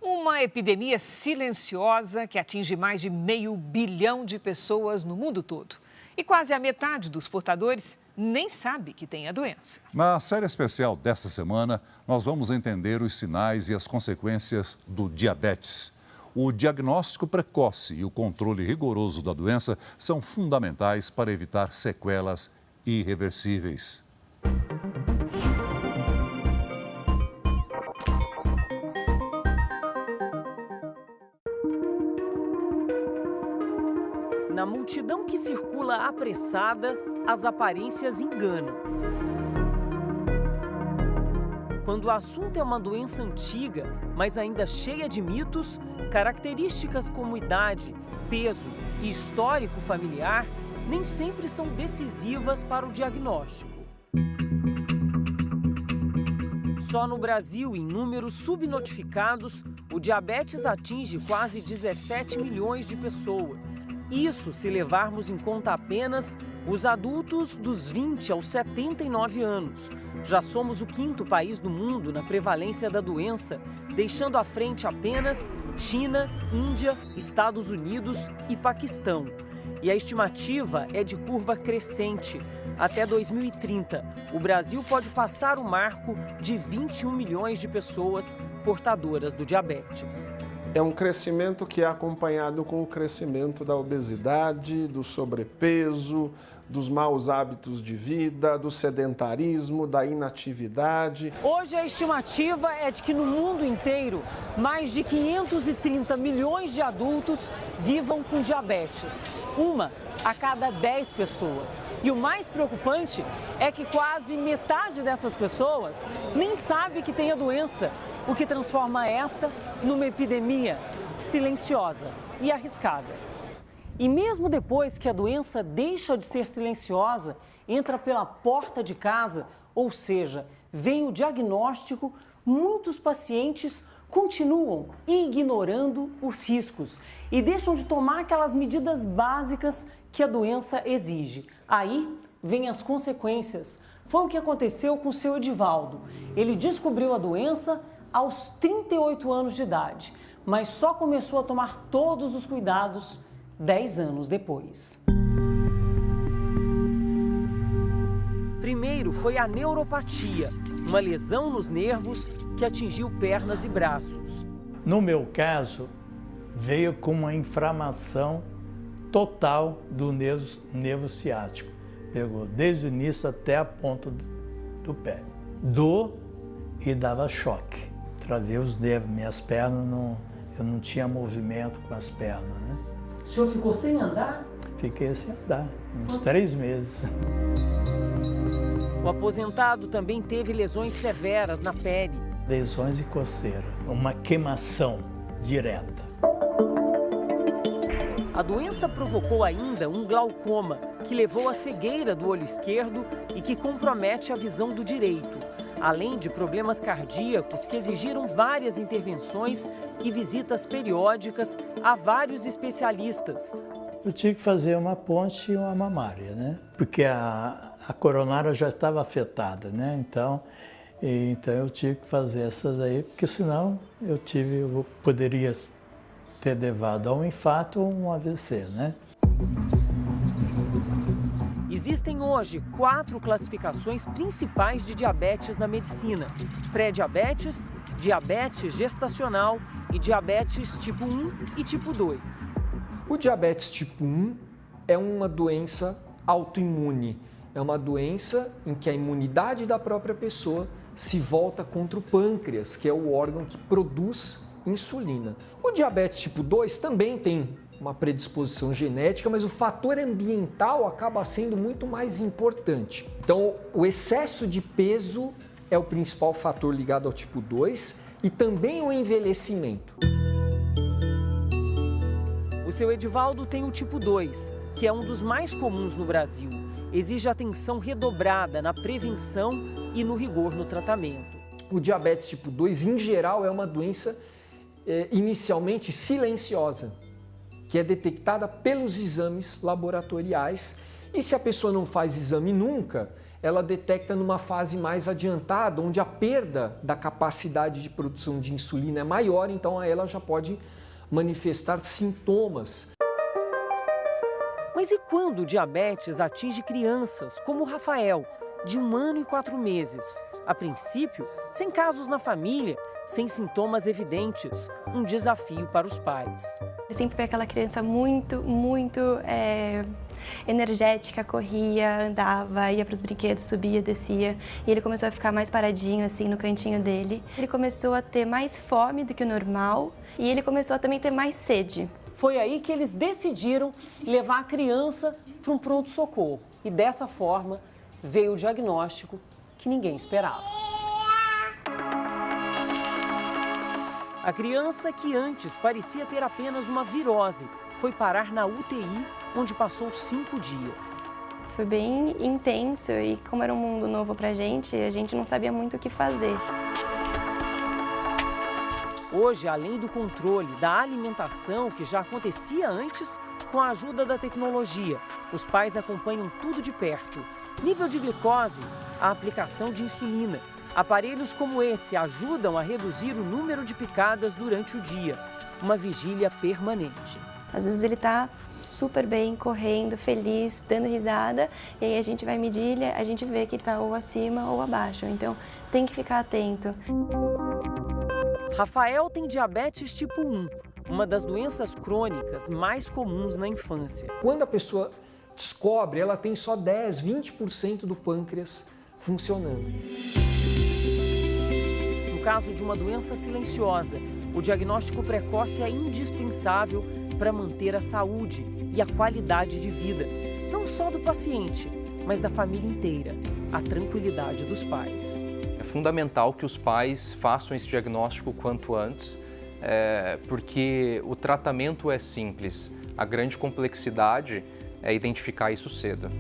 Uma epidemia silenciosa que atinge mais de 500 milhão de pessoas no mundo todo. E quase a metade dos portadores nem sabe que tem a doença. Na série especial desta semana, nós vamos entender os sinais e as consequências do diabetes. O diagnóstico precoce e o controle rigoroso da doença são fundamentais para evitar sequelas irreversíveis. Na multidão que circula apressada, as aparências enganam. Quando o assunto é uma doença antiga, mas ainda cheia de mitos, características como idade, peso e histórico familiar nem sempre são decisivas para o diagnóstico. Só no Brasil, em números subnotificados, o diabetes atinge quase 17 milhões de pessoas. Isso se levarmos em conta apenas os adultos dos 20 aos 79 anos. Já somos o 5º país do mundo na prevalência da doença, deixando à frente apenas China, Índia, Estados Unidos e Paquistão. E a estimativa é de curva crescente. Até 2030, o Brasil pode passar o marco de 21 milhões de pessoas portadoras do diabetes. É um crescimento que é acompanhado com o crescimento da obesidade, do sobrepeso, dos maus hábitos de vida, do sedentarismo, da inatividade. Hoje a estimativa é de que no mundo inteiro, mais de 530 milhões de adultos vivam com diabetes. Uma a cada 10 pessoas. E o mais preocupante é que quase metade dessas pessoas nem sabe que tem a doença, o que transforma essa numa epidemia silenciosa e arriscada. E mesmo depois que a doença deixa de ser silenciosa, entra pela porta de casa, ou seja, vem o diagnóstico, muitos pacientes continuam ignorando os riscos e deixam de tomar aquelas medidas básicas que a doença exige. Aí vem as consequências. Foi o que aconteceu com o seu Edivaldo. Ele descobriu a doença aos 38 anos de idade, mas só começou a tomar todos os cuidados 10 anos depois. Primeiro foi a neuropatia, uma lesão nos nervos que atingiu pernas e braços. No meu caso, veio com uma inflamação total do nervo ciático. Pegou desde o início até a ponta do pé. Dor e dava choque. Travei os nervos, minhas pernas, eu não tinha movimento com as pernas, né? O senhor ficou sem andar? Fiquei sem andar, uns 3 meses. O aposentado também teve lesões severas na pele. Lesões e coceira, uma queimação direta. A doença provocou ainda um glaucoma, que levou à cegueira do olho esquerdo e que compromete a visão do direito, além de problemas cardíacos que exigiram várias intervenções e visitas periódicas a vários especialistas. Eu tive que fazer uma ponte e uma mamária, né? Porque a coronária já estava afetada, né? Então eu tive que fazer essa daí, porque senão eu poderia ter levado a um infarto ou um AVC, né? Existem hoje 4 classificações principais de diabetes na medicina: pré-diabetes, diabetes gestacional e diabetes tipo 1 e tipo 2. O diabetes tipo 1 é uma doença autoimune. É uma doença em que a imunidade da própria pessoa se volta contra o pâncreas, que é o órgão que produz insulina. O diabetes tipo 2 também tem uma predisposição genética, mas o fator ambiental acaba sendo muito mais importante. Então, o excesso de peso é o principal fator ligado ao tipo 2 e também o envelhecimento. O seu Edivaldo tem o tipo 2, que é um dos mais comuns no Brasil. Exige atenção redobrada na prevenção e no rigor no tratamento. O diabetes tipo 2, em geral, é uma doença inicialmente silenciosa, que é detectada pelos exames laboratoriais, e se a pessoa não faz exame nunca, ela detecta numa fase mais adiantada, onde a perda da capacidade de produção de insulina é maior, então aí ela já pode manifestar sintomas. Mas e quando o diabetes atinge crianças, como o Rafael, de 1 ano e 4 meses? A princípio, sem casos na família, sem sintomas evidentes, um desafio para os pais. Eu sempre fui aquela criança muito energética, corria, andava, ia para os brinquedos, subia, descia. E ele começou a ficar mais paradinho assim no cantinho dele. Ele começou a ter mais fome do que o normal e ele começou a também ter mais sede. Foi aí que eles decidiram levar a criança para um pronto-socorro. E dessa forma veio o diagnóstico que ninguém esperava. A criança, que antes parecia ter apenas uma virose, foi parar na UTI, onde passou 5 dias. Foi bem intenso e como era um mundo novo pra gente, a gente não sabia muito o que fazer. Hoje, além do controle da alimentação, que já acontecia antes, com a ajuda da tecnologia, os pais acompanham tudo de perto. Nível de glicose, a aplicação de insulina. Aparelhos como esse ajudam a reduzir o número de picadas durante o dia. Uma vigília permanente. Às vezes ele tá super bem, correndo, feliz, dando risada, e aí a gente vai medir, a gente vê que ele tá ou acima ou abaixo. Então tem que ficar atento. Rafael tem diabetes tipo 1, uma das doenças crônicas mais comuns na infância. Quando a pessoa descobre, ela tem só 10, 20% do pâncreas funcionando. No caso de uma doença silenciosa, o diagnóstico precoce é indispensável para manter a saúde e a qualidade de vida, não só do paciente, mas da família inteira, a tranquilidade dos pais. É fundamental que os pais façam esse diagnóstico quanto antes, porque o tratamento é simples. A grande complexidade é identificar isso cedo.